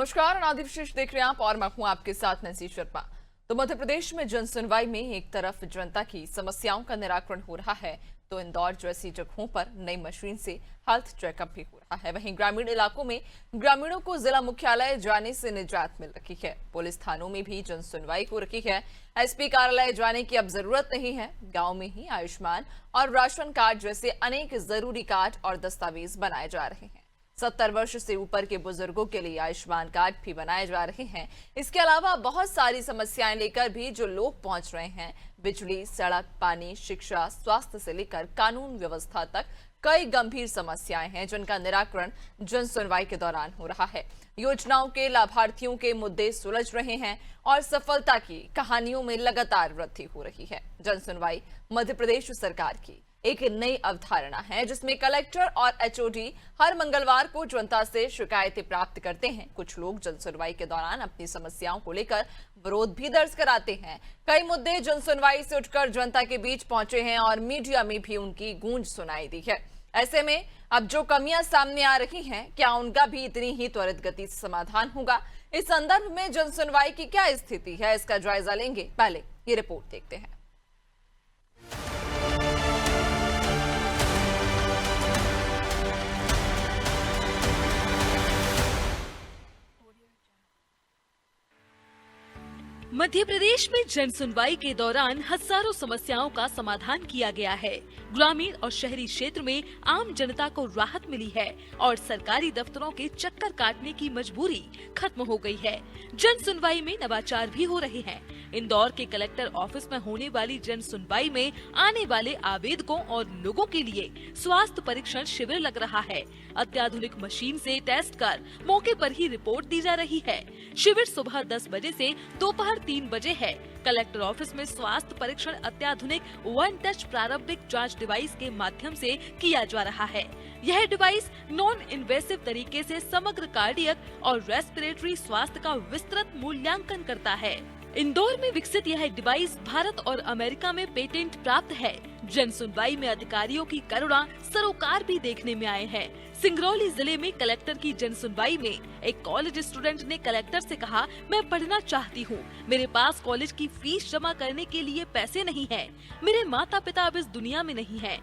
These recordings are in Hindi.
नमस्कार, अनादि विशेष देख रहे हैं आप और मैं हूं आपके साथ नैन्सी शर्मा। तो मध्य प्रदेश में जन सुनवाई में एक तरफ जनता की समस्याओं का निराकरण हो रहा है, तो इंदौर जैसी जगहों पर नई मशीन से हेल्थ चेकअप भी हो रहा है। वहीं ग्रामीण इलाकों में ग्रामीणों को जिला मुख्यालय जाने से निजात मिल रही है। पुलिस थानों में भी जन सुनवाई हो रही है। एसपी कार्यालय जाने की अब जरूरत नहीं है। गाँव में ही आयुष्मान और राशन कार्ड जैसे अनेक जरूरी कार्ड और दस्तावेज बनाए जा रहे हैं। 70 वर्ष से ऊपर के बुजुर्गों के लिए आयुष्मान कार्ड भी बनाए जा रहे हैं। इसके अलावा बहुत सारी समस्याएं लेकर भी जो लोग पहुंच रहे हैं, बिजली, सड़क, पानी, शिक्षा, स्वास्थ्य से लेकर कानून व्यवस्था तक कई गंभीर समस्याएं हैं जिनका निराकरण जन सुनवाई के दौरान हो रहा है। योजनाओं के लाभार्थियों के मुद्दे सुलझ रहे हैं और सफलता की कहानियों में लगातार वृद्धि हो रही है। जन सुनवाई मध्य प्रदेश सरकार की एक नई अवधारणा है जिसमें कलेक्टर और एचओडी हर मंगलवार को जनता से शिकायतें प्राप्त करते हैं। कुछ लोग जन सुनवाई के दौरान अपनी समस्याओं को लेकर विरोध भी दर्ज कराते हैं। कई मुद्दे जन सुनवाई से उठकर जनता के बीच पहुंचे हैं और मीडिया में भी उनकी गूंज सुनाई दी है। ऐसे में अब जो कमियां सामने आ रही हैं, क्या उनका भी इतनी ही त्वरित गति से समाधान होगा? इस संदर्भ में जन सुनवाई की क्या स्थिति है, इसका जायजा लेंगे। पहले ये रिपोर्ट देखते हैं। मध्य प्रदेश में जन सुनवाई के दौरान हजारों समस्याओं का समाधान किया गया है। ग्रामीण और शहरी क्षेत्र में आम जनता को राहत मिली है और सरकारी दफ्तरों के चक्कर काटने की मजबूरी खत्म हो गई है। जन सुनवाई में नवाचार भी हो रहे हैं। इंदौर के कलेक्टर ऑफिस में होने वाली जन सुनवाई में आने वाले आवेदकों और लोगों के लिए स्वास्थ्य परीक्षण शिविर लग रहा है। अत्याधुनिक मशीन से टेस्ट कर मौके पर ही रिपोर्ट दी जा रही है। शिविर सुबह 10 बजे से दोपहर 3 बजे है। कलेक्टर ऑफिस में स्वास्थ्य परीक्षण अत्याधुनिक वन टच प्रारंभिक जांच डिवाइस के माध्यम से किया जा रहा है। यह डिवाइस नॉन इन्वेसिव तरीके से समग्र कार्डियक और रेस्पिरेटरी स्वास्थ्य का विस्तृत मूल्यांकन करता है। इंदौर में विकसित यह डिवाइस भारत और अमेरिका में पेटेंट प्राप्त है। जन सुनवाई में अधिकारियों की करुणा सरोकार भी देखने में आए हैं। सिंगरौली जिले में कलेक्टर की जन सुनवाई में एक कॉलेज स्टूडेंट ने कलेक्टर से कहा, मैं पढ़ना चाहती हूँ, मेरे पास कॉलेज की फीस जमा करने के लिए पैसे नहीं है, मेरे माता पिता अब इस दुनिया में नहीं है।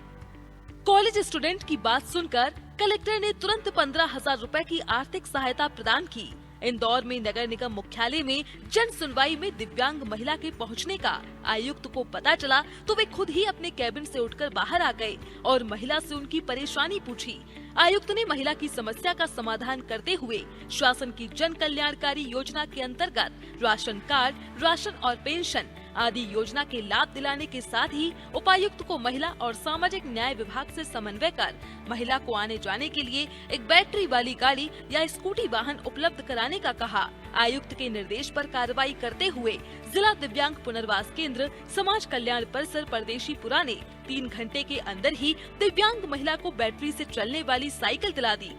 कॉलेज स्टूडेंट की बात सुनकर कलेक्टर ने तुरंत 15,000 रुपए की आर्थिक सहायता प्रदान की। इंदौर में नगर निगम मुख्यालय में जन सुनवाई में दिव्यांग महिला के पहुंचने का आयुक्त को पता चला तो वे खुद ही अपने कैबिन से उठकर बाहर आ गए और महिला से उनकी परेशानी पूछी। आयुक्त ने महिला की समस्या का समाधान करते हुए शासन की जन कल्याणकारी योजना के अंतर्गत राशन कार्ड, राशन और पेंशन आदि योजना के लाभ दिलाने के साथ ही उपायुक्त को महिला और सामाजिक न्याय विभाग से समन्वय कर महिला को आने जाने के लिए एक बैटरी वाली गाड़ी या स्कूटी वाहन उपलब्ध कराने का कहा। आयुक्त के निर्देश पर कार्रवाई करते हुए जिला दिव्यांग पुनर्वास केंद्र समाज कल्याण परिसर परदेशीपुरा ने 3 घंटे के अंदर ही दिव्यांग महिला को बैटरी से चलने वाली साइकिल दिला दी।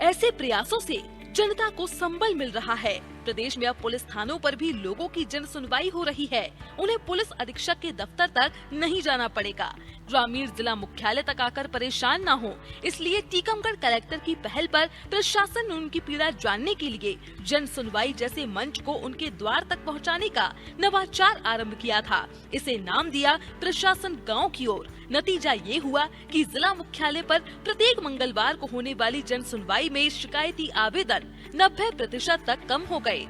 ऐसे प्रयासों से जनता को संबल मिल रहा है। प्रदेश में अब पुलिस थानों पर भी लोगों की जन सुनवाई हो रही है। उन्हें पुलिस अधीक्षक के दफ्तर तक नहीं जाना पड़ेगा। ग्रामीण जिला मुख्यालय तक आकर परेशान न हो, इसलिए टीकमगढ़ कलेक्टर की पहल पर प्रशासन ने उनकी पीड़ा जानने के लिए जन सुनवाई जैसे मंच को उनके द्वार तक पहुंचाने का नवाचार आरंभ किया था। इसे नाम दिया प्रशासन गाँव की ओर। नतीजा ये हुआ कि जिला मुख्यालय पर प्रत्येक मंगलवार को होने वाली जन सुनवाई में शिकायती आवेदन 90% तक कम हो गए।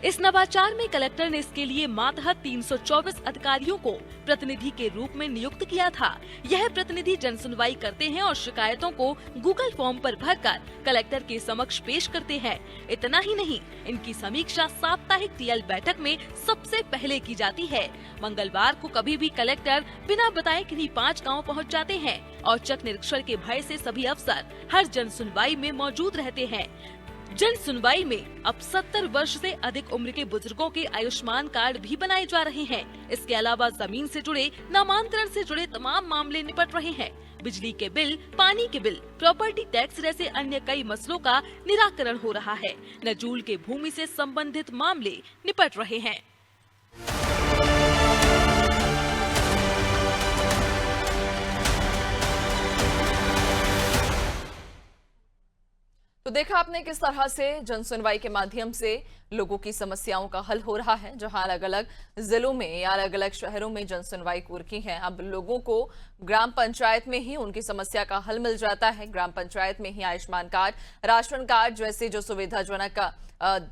इस नवाचार में कलेक्टर ने इसके लिए मातहत 324 अधिकारियों को प्रतिनिधि के रूप में नियुक्त किया था। यह प्रतिनिधि जन सुनवाई करते हैं और शिकायतों को गूगल फॉर्म पर भरकर कलेक्टर के समक्ष पेश करते हैं। इतना ही नहीं, इनकी समीक्षा साप्ताहिक टीएल बैठक में सबसे पहले की जाती है। मंगलवार को कभी भी कलेक्टर बिना बताए किन्हीं 5 गाँव पहुँच जाते हैं और चक निरीक्षण के भय से सभी अफसर हर जन सुनवाई में मौजूद रहते हैं। जन सुनवाई में अब 70 वर्ष से अधिक उम्र के बुजुर्गों के आयुष्मान कार्ड भी बनाए जा रहे हैं। इसके अलावा जमीन से जुड़े, नामांतरण से जुड़े तमाम मामले निपट रहे हैं। बिजली के बिल, पानी के बिल, प्रॉपर्टी टैक्स जैसे अन्य कई मसलों का निराकरण हो रहा है। नजूल के भूमि से संबंधित मामले निपट रहे हैं। तो देखा आपने किस तरह से जन सुनवाई के माध्यम से लोगों की समस्याओं का हल हो रहा है। जहां अलग अलग जिलों में या अलग अलग शहरों में जन सुनवाई हो रखी है, अब लोगों को ग्राम पंचायत में ही उनकी समस्या का हल मिल जाता है। ग्राम पंचायत में ही आयुष्मान कार्ड, राशन कार्ड जैसे जो सुविधाजनक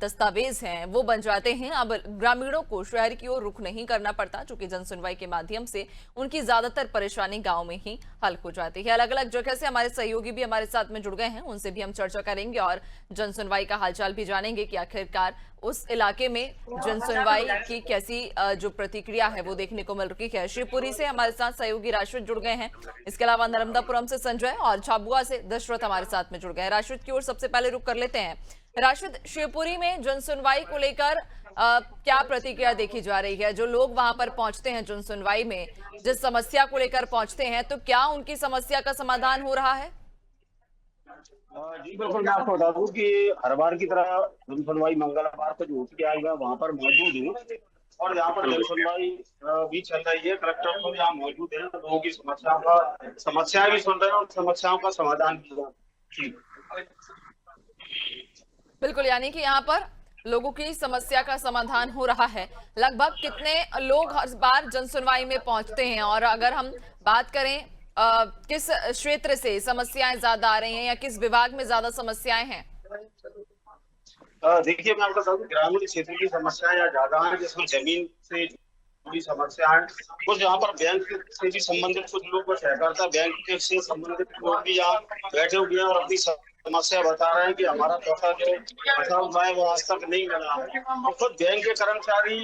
दस्तावेज हैं वो बन जाते हैं। अब ग्रामीणों को शहर की ओर रुख नहीं करना पड़ता, चूंकि जन सुनवाई के माध्यम से उनकी ज्यादातर परेशानी गांव में ही हल हो जाती है। अलग अलग जगह से हमारे सहयोगी भी हमारे साथ में जुड़ गए हैं, उनसे भी हम चर्चा करेंगे और जन सुनवाई का हालचाल भी जानेंगे कि आखिरकार उस इलाके में जन सुनवाई की कैसी जो प्रतिक्रिया है वो देखने को मिल रही है। शिवपुरी से हमारे साथ सहयोगी राशिद जुड़ गए हैं, इसके अलावा नर्मदापुरम से संजय और झाबुआ से दशरथ हमारे साथ में जुड़ गए हैं। राशिद की ओर सबसे पहले रुख कर लेते हैं। राशिद, शिवपुरी में जन सुनवाई को लेकर क्या प्रतिक्रिया देखी जा रही है? जो लोग वहां पर पहुंचते हैं जन सुनवाई में, जिस समस्या को लेकर पहुंचते हैं, तो क्या उनकी समस्या का समाधान हो रहा है? जी बिल्कुल, मैं आपको बता दूं कि हर बार की तरह जन सुनवाई मंगलवार को जो होती आएगा वहाँ पर मौजूद हूँ और यहाँ पर जन सुनवाई भी चल रही है। कलेक्टर को यहाँ मौजूद है, तो लोगों की समस्याएं भी सुन रहे हैं और समस्याओं का समाधान भी हो रहा है। बिल्कुल, यानी कि यहाँ पर लोगों की समस्या का समाधान हो रहा है। लगभग कितने लोग हर बार जन सुनवाई में पहुंचते हैं और अगर हम बात करें किस क्षेत्र से समस्याएं ज्यादा आ रही हैं या किस विभाग में ज्यादा समस्याएं हैं? देखिए, मैं आपको बता दूं, ग्रामीण क्षेत्र की समस्याएं यहाँ ज्यादा है, जिसमें जमीन से जुड़ी समस्याएं, कुछ यहाँ पर बैंक से भी संबंधित कुछ लोग, सहकारिता बैंक से संबंधित लोग भी यहाँ बैठे हुए हैं और अपनी समस्या बता रहे हैं कि हमारा पैसा जो फंसा हुआ है वो आज तक नहीं मिला है। तो खुद बैंक के कर्मचारी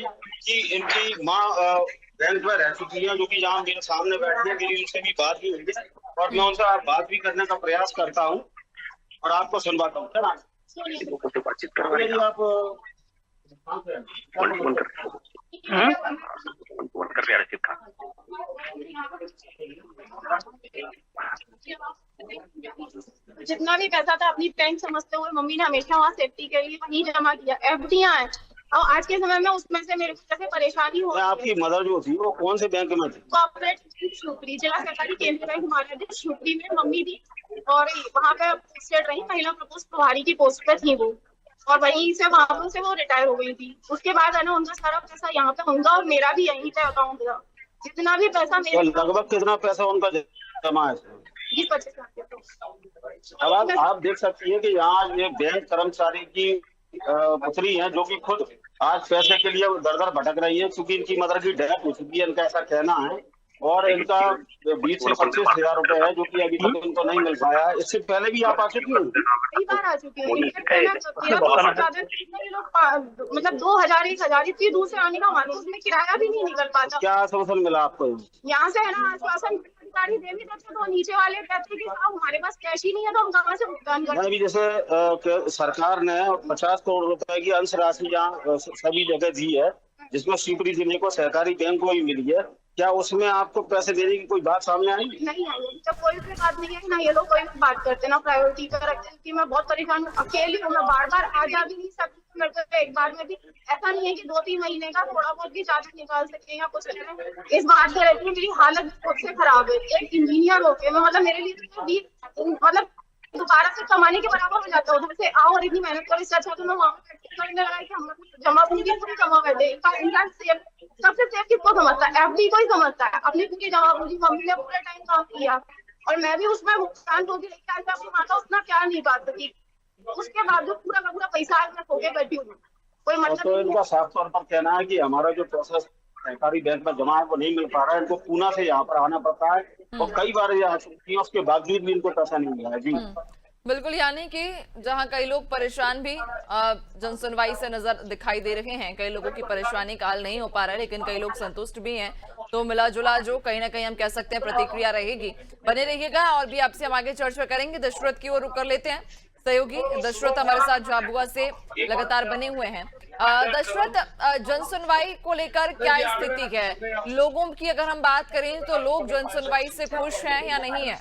की इनकी माँ बैंक में रह चुकी है, जो कि यहाँ मेरे सामने बैठी है। मेरी उनसे भी बात भी हुई और मैं उनसे बात भी करने का प्रयास करता हूँ और आपको सुनवाता हूँ। बातचीत आप जितना भी पैसा था अपनी बैंक समझते हुए मम्मी ने हमेशा वहाँ सेफ्टी के लिए वहीं जमा किया। एफडीआं हैं और आज के समय में उसमें से मेरे को जैसे परेशानी हो। आपकी मदर जो थी वो कौन से बैंक में थी? कोऑपरेटिव शिवपुरी, जिला सहकारी केंद्रीय बैंक हमारे शिवपुरी में मम्मी थी और वहाँ पे पोस्टेड रही, महिला प्रकोष्ठ प्रभारी की पोस्ट पे थी वो, और वहीं से वहां से वो रिटायर हो गई थी। उसके बाद है ना उनका सारा पैसा यहाँ पे होगा और मेरा भी यहीं पे अकाउंट था। जितना भी पैसा मेरे लगभग कितना पैसा उनका जमा है? 25 लाख। अब आप देख सकती है कि यहाँ ये बैंक कर्मचारी की पुत्री है, जो कि खुद आज पैसे के लिए दर दर भटक रही है, क्योंकि इनकी मदर की डेथ हो चुकी है, इनका ऐसा कहना है। और इनका 20 से 25 हजार रुपए है, जो कि अभी तक इनको नहीं मिल पाया है। इससे पहले भी आप आ चुकी हूँ? कई बार आ चुकी हूँ। मतलब 2000 1000 इतनी दूर से आने का हमारे उसमें किराया भी नहीं निकल पाता। क्या आश्वासन मिला आपको? यहाँ से है ना आश्वासन दे भी देते तो नीचे वाले कहते कि साहब हमारे पास कैश ही नहीं है, तो हम कहाँ से भुगतान करें। अभी जैसे सरकार ने 50 करोड़ रुपए की अंश राशि यहाँ सभी जगह दी है, जिसमें शिवपुरी जिले को सहकारी बैंक को ही मिली है। क्या उसमें आपको पैसे देने की कोई बात सामने आई? नहीं आई, जब कोई भी बात नहीं है ना ये लोग कोई बात करते ना प्रायोरिटी पर रखते हैं। कि मैं बहुत परेशान हूँ, अकेली हूँ, मैं बार बार आ जा भी नहीं सकती। मेरे को एक बार में भी ऐसा नहीं है कि 2-3 महीने का थोड़ा बहुत भी ज्यादा निकाल सके या कुछ करें। इस बात से रहती है मेरी हालत खुद से खराब है। एक इंजीनियर होके मैं मतलब मेरे लिए मतलब दोबारा से कमाने के बराबर हो जाता है। उधर से आओ और इतनी मेहनत करो, इससे अच्छा तो मैं वहाँ करने लगा कि हम जमा पूंजी पूरी जमा कर दे। सबसे सेफ किसको समझता है? एफडी को ही समझता है। अपनी पूरी जमा पूंजी मम्मी ने पूरा टाइम काम किया और मैं भी उसमें भुगतान होगी, लेकिन आज अपनी माता उतना क्या नहीं पा सकी। उसके बाद जो पूरा का पूरा पैसा आज मैं खोके बैठी हूँ, कोई मतलब तो इनका साफ तौर पर कहना है कि हमारा जो पैसा सहकारी बैंक में जमा है वो नहीं मिल पा रहा है। इनको पूना से यहाँ पर आना पड़ता है और कई बार यहाँ चुकी है, उसके बावजूद भी इनको पैसा नहीं मिला है। जी बिल्कुल, यानी कि जहां कई लोग परेशान भी जन सुनवाई से नजर दिखाई दे रहे हैं, कई लोगों की परेशानी का हल नहीं हो पा रहा है, लेकिन कई लोग संतुष्ट भी हैं। तो मिला जुला जो कहीं ना कहीं हम कह सकते हैं प्रतिक्रिया रहेगी। बने रहिएगा और भी आपसे हम आगे चर्चा करेंगे। दशरथ की ओर रुक कर लेते हैं। सहयोगी दशरथ हमारे साथ झाबुआ से लगातार बने हुए हैं। दशरथ, जन सुनवाई को लेकर क्या स्थिति है लोगों की? अगर हम बात करें तो लोग जन सुनवाई से खुश हैं या नहीं है?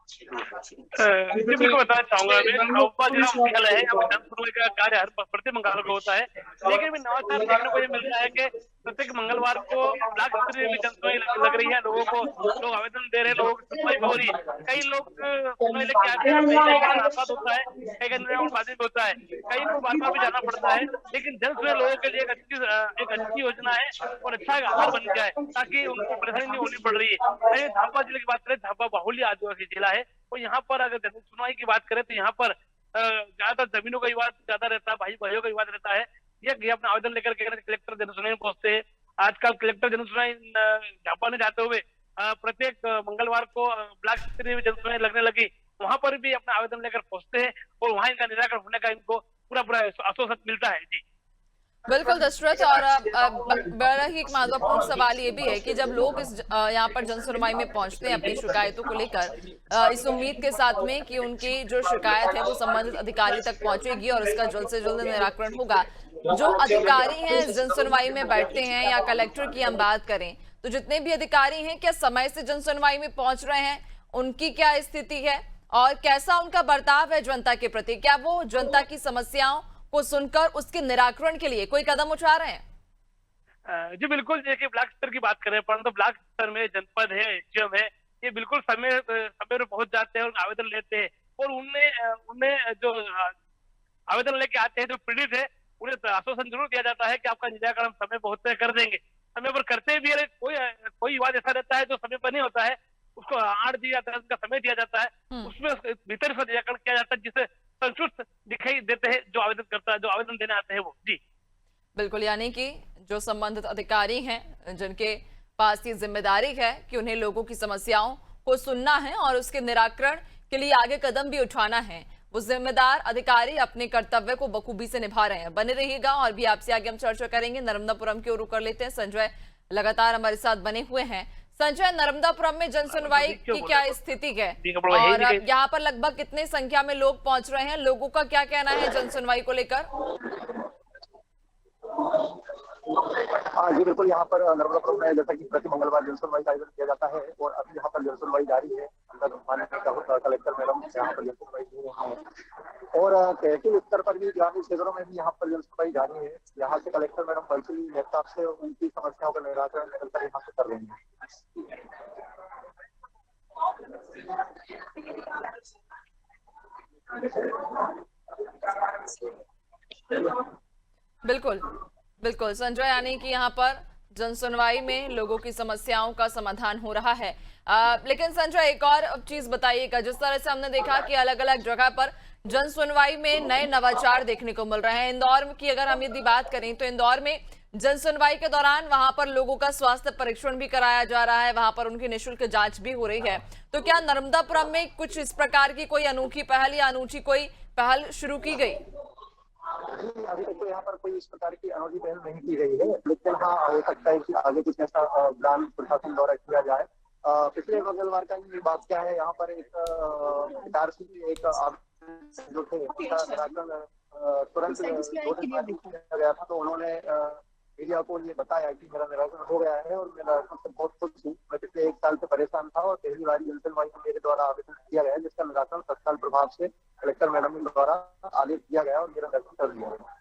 जी बिल्कुल बताना चाहूंगा मैं। झाबुआ जिला मुख्यालय है, यहाँ पर जन सुनवाई का कार्य हर प्रति मंगलवार को होता है, लेकिन भी नवाचार देखने को ये मिलता है कि प्रत्येक मंगलवार को ब्लॉक स्तरीय भी जन सुनवाई लग रही है। लोग आवेदन दे रहे हैं, लोगों की सुनवाई भी हो रही है। कई लोग सुनवाई लेके आते हैं, कई का रास्ता होता है, कई का निर्णय होता है, कई को बार बार भी जाना पड़ता है, लेकिन जन सुनवाई लोगों के लिए एक अच्छी योजना है और अच्छा आधार बन गया है, ताकि उनको परेशानी नहीं होनी पड़ रही है। झाबुआ जिले की बात करें, झाबुआ बाहुल्य आदिवासी जिला है, और यहाँ पर अगर जन सुनवाई की बात करें तो यहाँ पर ज्यादातर जमीनों का विवाद ज्यादा रहता है, भाई भाइयों का विवाद रहता है। ये अपना आवेदन लेकर के कलेक्टर जन सुनवाई में पहुंचते हैं। आजकल कलेक्टर जन सुनवाई झाबुआ में जाते हुए प्रत्येक मंगलवार को ब्लॉक स्तरीय जन सुनवाई लगने लगी, वहां पर भी अपना आवेदन लेकर पहुंचते हैं और वहां इनका निराकरण होने का इनको पूरा आश्वासन मिलता है। जी बिल्कुल दशरथ, और बड़ा ही एक महत्वपूर्ण सवाल ये भी है कि जब लोग इस यहाँ पर जन सुनवाई में पहुंचते हैं अपनी शिकायतों को लेकर इस उम्मीद के साथ में कि उनकी जो शिकायत है वो संबंधित अधिकारी तक पहुंचेगी और इसका जल्द से जल्द निराकरण होगा। जो अधिकारी हैं इस जन सुनवाई में बैठते हैं, या कलेक्टर की हम बात करें तो जितने भी अधिकारी हैं, क्या समय से जन सुनवाई में पहुंच रहे हैं? उनकी क्या स्थिति है और कैसा उनका बर्ताव है जनता के प्रति? क्या वो जनता की समस्याओं को सुनकर उसके निराकरण के लिए कोई कदम उठा रहे हैं? जी बिल्कुल, देखिए ब्लॉक स्तर की बात करें, परंतु ब्लॉक स्तर में जनपद है, एसडीएम है, ये बिल्कुल समय पर पहुंच जाते हैं और आवेदन लेते हैं, और उन्हें जो आवेदन लेके आते हैं, जो पीड़ित है, उन्हें आश्वासन जरूर दिया जाता है कि आपका निराकरण समय पर होते कर देंगे। समय पर करते भी है, कोई विवाद ऐसा रहता है जो समय पर नहीं होता है, उसको 8 दिन या 10 दिन का समय दिया जाता है, उसमें भीतर से निराकरण किया जाता है, जिससे संतुष्ट दिखाई देते हैं जो आवेदन करता है, जो आवेदन देने आते हैं वो। जी बिल्कुल, यानी कि जो संबंधित अधिकारी हैं जिनके पास ये जिम्मेदारी है कि उन्हें लोगों की समस्याओं को सुनना है और उसके निराकरण के लिए आगे कदम भी उठाना है, वो जिम्मेदार अधिकारी अपने कर्तव्य को बखूबी से निभा रहे हैं। बने रहिएगा और भी आपसे आगे हम चर्चा करेंगे। नर्मदापुरम की ओर रुख कर लेते हैं, संजय लगातार हमारे साथ बने हुए हैं। संजय, नर्मदापुरम में जन सुनवाई की क्या स्थिति है और यहाँ पर लगभग कितने संख्या में लोग पहुंच रहे हैं? लोगों का क्या कहना है जन सुनवाई को लेकर? हाँ जी बिल्कुल, यहाँ पर नर्मदापुरम में जैसा कि प्रति मंगलवार जन सुनवाई का आयोजन किया जाता है और अभी यहाँ पर जन सुनवाई जारी है। कलेक्टर मैडम यहाँ पर जन सुनवाई दे रहे हैं और तहसील स्तर पर भी ग्रामीण क्षेत्रों में भी यहाँ पर जन सुनवाई जारी है। यहाँ से कलेक्टर मैडम वर्चुअली लैपटॉप से उनकी समस्याओं का निराकरण निरंतर यहाँ से कर रही है। बिल्कुल बिल्कुल संजय, यानी कि यहाँ पर जन सुनवाई में लोगों की समस्याओं का समाधान हो रहा है। लेकिन संजय, एक और चीज बताइएगा, जिस तरह से हमने देखा कि अलग अलग जगह पर जन सुनवाई में नए नवाचार देखने को मिल रहे हैं। इंदौर की अगर हम यदि बात करें तो इंदौर में जन सुनवाई के दौरान वहां पर लोगों का स्वास्थ्य परीक्षण भी कराया जा रहा है, वहां पर उनकी निःशुल्क जांच भी हो रही है। तो क्या नर्मदापुरम में कुछ इस प्रकार की कोई अनोखी पहल या अनूठी कोई पहल शुरू की गई? अभी तक तो यहाँ पर कोई इस प्रकार की अनोखी पहल नहीं की गई है, लेकिन हाँ हो सकता है कि आगे कुछ ऐसा प्लान प्रशासन द्वारा किया जाए। पिछले मंगलवार का ये बात क्या है, यहाँ पर एक जो थे तुरंत किया गया था, तो उन्होंने मीडिया को ये बताया कि मेरा निराकरण हो गया है और मेरा सबसे बहुत खुश हूँ। मैं पिछले 1 साल से परेशान था और पहली बार जन सुनवाई में मेरे द्वारा आवेदन किया गया, जिसका निराकरण तत्काल प्रभाव से कलेक्टर मैडम के द्वारा आदेश दिया गया और मेरा निराकरण कर दिया गया।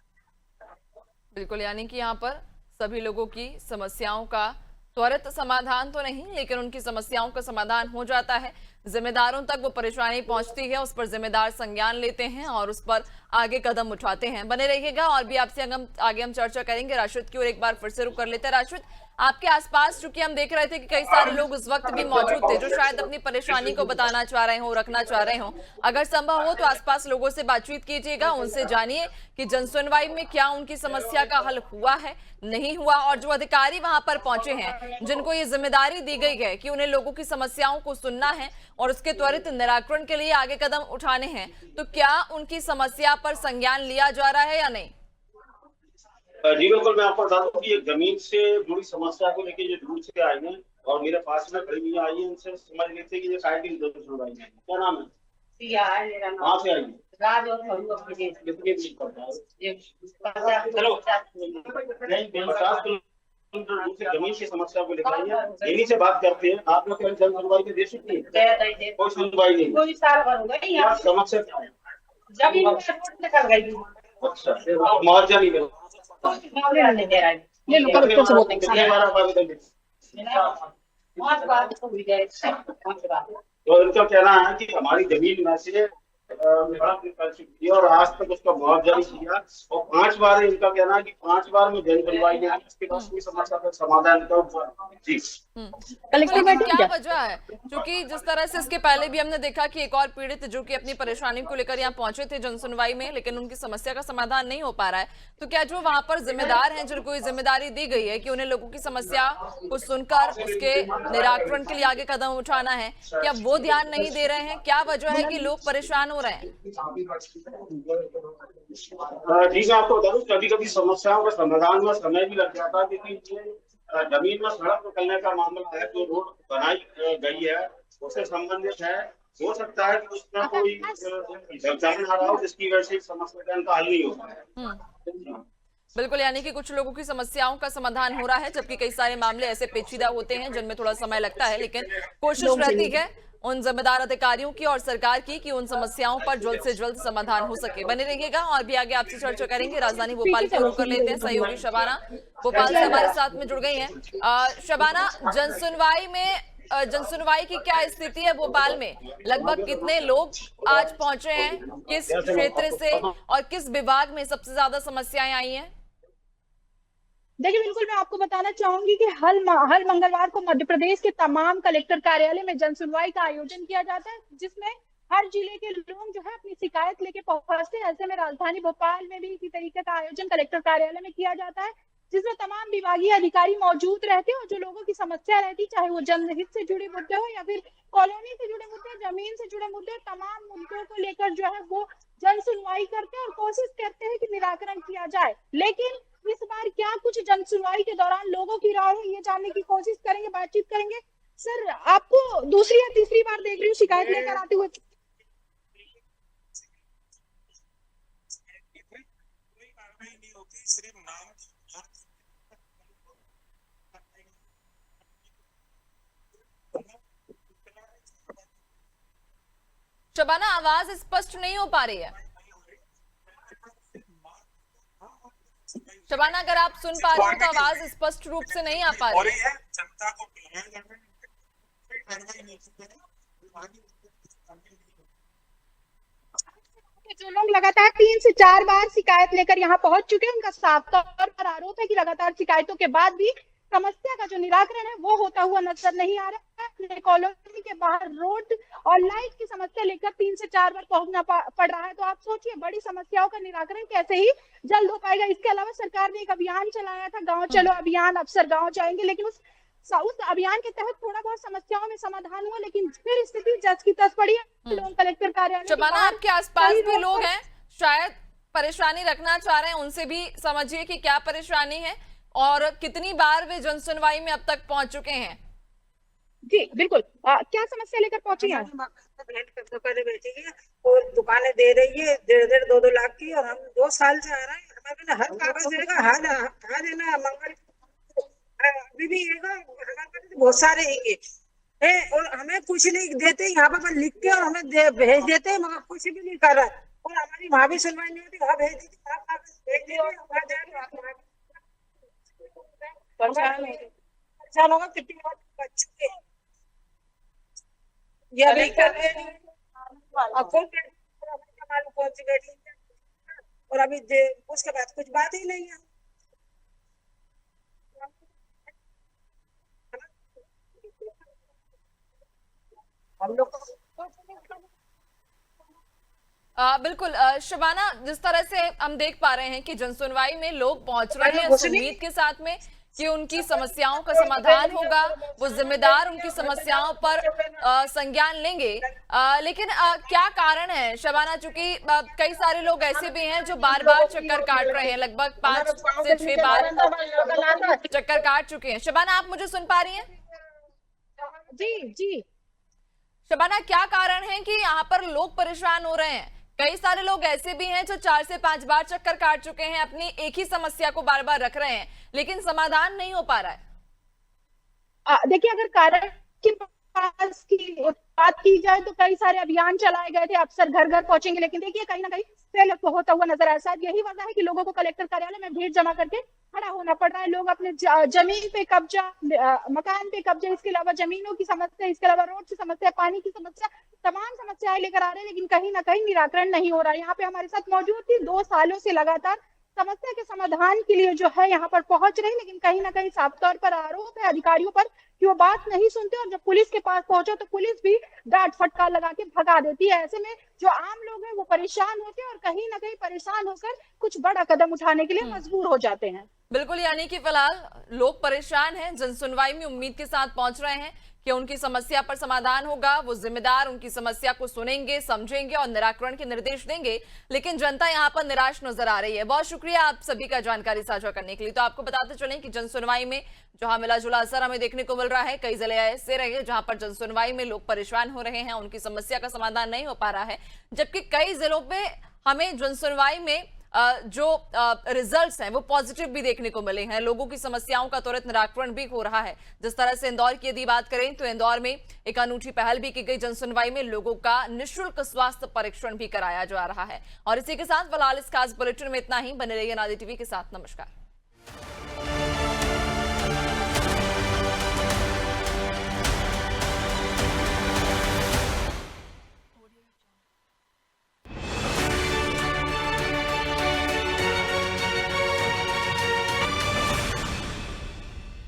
बिल्कुल, यानी कि यहाँ पर सभी लोगों की समस्याओं का त्वरित समाधान तो नहीं, लेकिन उनकी समस्याओं का समाधान हो जाता है। जिम्मेदारों तक वो परेशानी पहुंचती है, उस पर जिम्मेदार संज्ञान लेते हैं और उस पर आगे कदम उठाते हैं। बने रहिएगा और भी आपसे आगे हम चर्चा करेंगे। राशिद की ओर एक बार फिर से रुक कर लेते हैं। राशिद, आपके आसपास चूंकि हम देख रहे थे कि कई सारे लोग उस वक्त भी मौजूद थे जो शायद अपनी परेशानी को बताना चाह रहे हो, रखना चाह रहे हो। अगर संभव हो तो आसपास लोगों से बातचीत कीजिएगा, उनसे जानिए कि जन सुनवाई में क्या उनकी समस्या का हल हुआ है, नहीं हुआ, और जो अधिकारी वहां पर पहुंचे हैं, जिनको ये जिम्मेदारी दी गई है कि उन्हें लोगों की समस्याओं को सुनना है और उसके त्वरित निराकरण के लिए आगे कदम उठाने हैं, तो क्या उनकी समस्या पर संज्ञान लिया जा रहा है या नहीं? जी बिल्कुल, मैं आपको बता दूं कि ये जमीन से जुड़ी समस्या को लेकर जो दूर से आई हैं और मेरे पास में खड़ी हुई आई है, इनसे समझ लेते कि ये साइड जन सुनवाई है। क्या नाम है? कहाँ से आई है? चलो नहीं 50 जमीन की समस्या को लेकर आई है, इन्हीं से बात करते हैं। आप लोग जन सुनवाई के दे चुकी है? कोई सुनवाई नहीं। कोई साल भर हो गए क्या समस्या क्या है? जमीन में रोड निकल गई। अच्छा, मुआवजा नहीं मिला? नहीं दे रहा है। ये लोग कलेक्टर से बोलते हैं कितनी बार आप आवेदन दिए? 5 बार तो हुई है। 5 बार। तो इनका कहना है कि हमारी जमीन में से सड़क निकल चुकी है और आज तक उसका मुआवजा नहीं किया, और 5 बार इनका कहना है कि 5 बार में जन सुनवाई नहीं, इसके बाद कोई समस्या का समाधान कर। जी कलेक्टर लेकिन बैठे क्या क्या? वजह है? क्योंकि जिस तरह से इसके पहले भी हमने देखा कि एक और पीड़ित जो कि अपनी परेशानी को लेकर यहाँ पहुंचे थे जनसुनवाई में, लेकिन उनकी समस्या का समाधान नहीं हो पा रहा है। तो क्या जो वहां पर जिम्मेदार हैं, जिनको ये जिम्मेदारी दी गई है कि उन्हें लोगों की समस्या को सुनकर उसके निराकरण के लिए आगे कदम उठाना है, क्या वो ध्यान नहीं दे रहे हैं? क्या वजह है कि लोग परेशान हो रहे हैं? जी मैं आपको बता दूं, कभी कभी समस्याओं का समाधान में समय भी लग जाता है, क्योंकि ये जमीन में सड़क निकलने का मामला है। जो रोड बनाई गई है उससे संबंधित है, हो सकता है कि उसमें कोई जानकारी आ रहा हो जिसकी वजह से समस्या का हल नहीं हो पाया। बिल्कुल, यानी कि कुछ लोगों की समस्याओं का समाधान हो रहा है, जबकि कई सारे मामले ऐसे पेचीदा होते हैं जिनमें थोड़ा समय लगता है, लेकिन कोशिश रहती है उन जिम्मेदार अधिकारियों की और सरकार की कि उन समस्याओं पर जल्द से जल्द समाधान हो सके। बने रहिएगा और भी आगे आपसे चर्चा करेंगे। राजधानी भोपाल की ओर कर लेते हैं सहयोगी शबाना भोपाल से हमारे साथ में जुड़ गई हैं। शबाना, जनसुनवाई की क्या स्थिति है भोपाल में? लगभग कितने लोग आज पहुंचे हैं, किस क्षेत्र से और किस विभाग में सबसे ज्यादा समस्याएं आई हैं? देखिए, बिल्कुल मैं आपको बताना चाहूंगी कि हर मंगलवार को मध्य प्रदेश के तमाम कलेक्टर कार्यालय में जनसुनवाई का आयोजन किया जाता है, जिसमें हर जिले के लोग जो है अपनी शिकायत लेके पहुंचते हैं। ऐसे में राजधानी भोपाल में भी इसी तरीके का आयोजन कलेक्टर कार्यालय में किया जाता है, जिसमें तमाम विभागीय अधिकारी मौजूद रहते हैं और जो लोगों की समस्या रहती, चाहे वो जनहित से जुड़े मुद्दे हो या फिर कॉलोनी से जुड़े मुद्दे, जमीन से जुड़े मुद्दे, तमाम मुद्दों को लेकर जो है वो जन सुनवाई करते हैं और कोशिश करते हैं कि निराकरण किया जाए। लेकिन इस बार क्या कुछ जन सुनवाई के दौरान लोगों की राय है, ये जानने की कोशिश करेंगे, बातचीत करेंगे। सर, आपको दूसरी या तीसरी बार देख रही हूँ शिकायत लेकर आते हुए। सिर्फ नाम शबाना, आवाज स्पष्ट नहीं हो पा रही है। शबाना, अगर आप सुन पा रहे हो तो आवाज स्पष्ट रूप से नहीं आ पा रही है। जनता को जो लोग लगातार 3 से 4 बार शिकायत लेकर यहाँ पहुंच चुके हैं, उनका साफ तौर पर आरोप है कि लगातार शिकायतों के बाद भी समस्या का जो निराकरण है वो होता हुआ नजर नहीं आ रहा है। कॉलोनी के बाहर रोड और लाइट की समस्या लेकर 3 से 4 बार पहुंचना पड़ रहा है। तो आप सोचिए, बड़ी समस्याओं का निराकरण कैसे ही जल्द हो पाएगा। इसके अलावा सरकार ने एक अभियान चलाया था, गाँव चलो अभियान, अफसर गाँव जाएंगे, लेकिन उस अभियान के तहत थोड़ा बहुत समस्याओं में समाधान हुआ, लेकिन फिर स्थिति जस की तस पड़ी है। लोग कलेक्टर कार्यालय शबाना, आपके आसपास भी लोग हैं शायद परेशानी रखना चाह रहे हैं, उनसे भी समझिए कि क्या परेशानी है और कितनी बार वे जन सुनवाई में अब तक पहुंच चुके हैं। जी बिल्कुल, क्या समस्या लेकर पहुंची हैं? दुकानें बेची है और दुकानें दे रही है 1.5 2 लाख की, और हम 2 साल से आ रहे हैं। हमें हर कागज देगा, हाँ देना मंगल अभी भी बहुत सारे है और हमें कुछ नहीं देते। यहाँ पर लिख के और हमें भेज देते हैं, मगर कुछ भी नहीं कर रहा है। और हमारी वहाँ भी सुनवाई नहीं होती, वहाँ भेज देती, परेशान होगा। कितनी बच्चे ये अभी कौन सी बेटी, और अभी उसके बाद कुछ बात ही नहीं है। बिल्कुल शबाना, जिस तरह से हम देख पा रहे हैं कि जनसुनवाई में लोग पहुंच रहे हैं इस उम्मीद के साथ में कि उनकी समस्याओं का समाधान होगा, वो जिम्मेदार उनकी समस्याओं पर संज्ञान लेंगे। लेकिन क्या कारण है शबाना, चूंकि कई सारे लोग ऐसे भी हैं जो बार बार चक्कर काट रहे हैं, लगभग 5 से 6 बार चक्कर काट चुके हैं। शबाना, आप मुझे सुन पा रही हैं? जी जी शबाना, क्या कारण है कि यहाँ पर लोग परेशान हो रहे हैं? कई सारे लोग ऐसे भी हैं जो 4 से 5 बार चक्कर काट चुके हैं, अपनी एक ही समस्या को बार बार रख रहे हैं, लेकिन समाधान नहीं हो पा रहा है। देखिए, अगर कारण की बात की जाए तो कई सारे अभियान चलाए गए थे, अफसर घर घर पहुंचेंगे, लेकिन देखिए कहीं ना कहीं फेल होता हुआ नजर आया। शायद यही वजह है कि लोगों को कलेक्टर कार्यालय में भीड़ जमा करके खड़ा होना पड़ रहा है। लोग अपने जमीन पे कब्जा, मकान पे कब्जा, इसके अलावा जमीनों की समस्या, इसके अलावा रोड की समस्या, पानी की समस्या, तमाम समस्याएं लेकर आ रहे हैं, लेकिन कहीं ना कहीं निराकरण नहीं हो रहा है। यहाँ पे हमारे साथ मौजूद थी, 2 सालों से लगातार समस्या के समाधान के लिए जो है यहाँ पर पहुंच रही, लेकिन कहीं ना कहीं साफ तौर पर आरोप है अधिकारियों पर कि वो बात नहीं सुनते, और जब पुलिस के पास पहुंचो तो पुलिस भी डांट फटकार लगा के भगा देती है। ऐसे में जो आम लोग हैं वो परेशान होते हैं और कहीं ना कहीं परेशान होकर कुछ बड़ा कदम उठाने के लिए मजबूर हो जाते हैं। बिल्कुल, यानी कि फिलहाल लोग परेशान हैं, जनसुनवाई में उम्मीद के साथ पहुंच रहे हैं कि उनकी समस्या पर समाधान होगा, वो जिम्मेदार उनकी समस्या को सुनेंगे, समझेंगे और निराकरण के निर्देश देंगे, लेकिन जनता यहां पर निराश नजर आ रही है। बहुत शुक्रिया आप सभी का जानकारी साझा करने के लिए। तो आपको बताते चलें कि जनसुनवाई में जहां मिला जुला असर हमें देखने को मिल रहा है, कई जिले ऐसे रहे जहां पर जनसुनवाई में लोग परेशान हो रहे हैं, उनकी समस्या का समाधान नहीं हो पा रहा है, जबकि कई जिलों में हमें जनसुनवाई में जो रिजल्ट्स हैं वो पॉजिटिव भी देखने को मिले हैं, लोगों की समस्याओं का त्वरित निराकरण भी हो रहा है। जिस तरह से इंदौर की यदि बात करें तो इंदौर में एक अनूठी पहल भी की गई, जनसुनवाई में लोगों का निःशुल्क स्वास्थ्य परीक्षण भी कराया जा रहा है। और इसी के साथ फिलहाल इस खास बुलेटिन में इतना ही। बने रहिए अनादि टीवी के साथ। नमस्कार।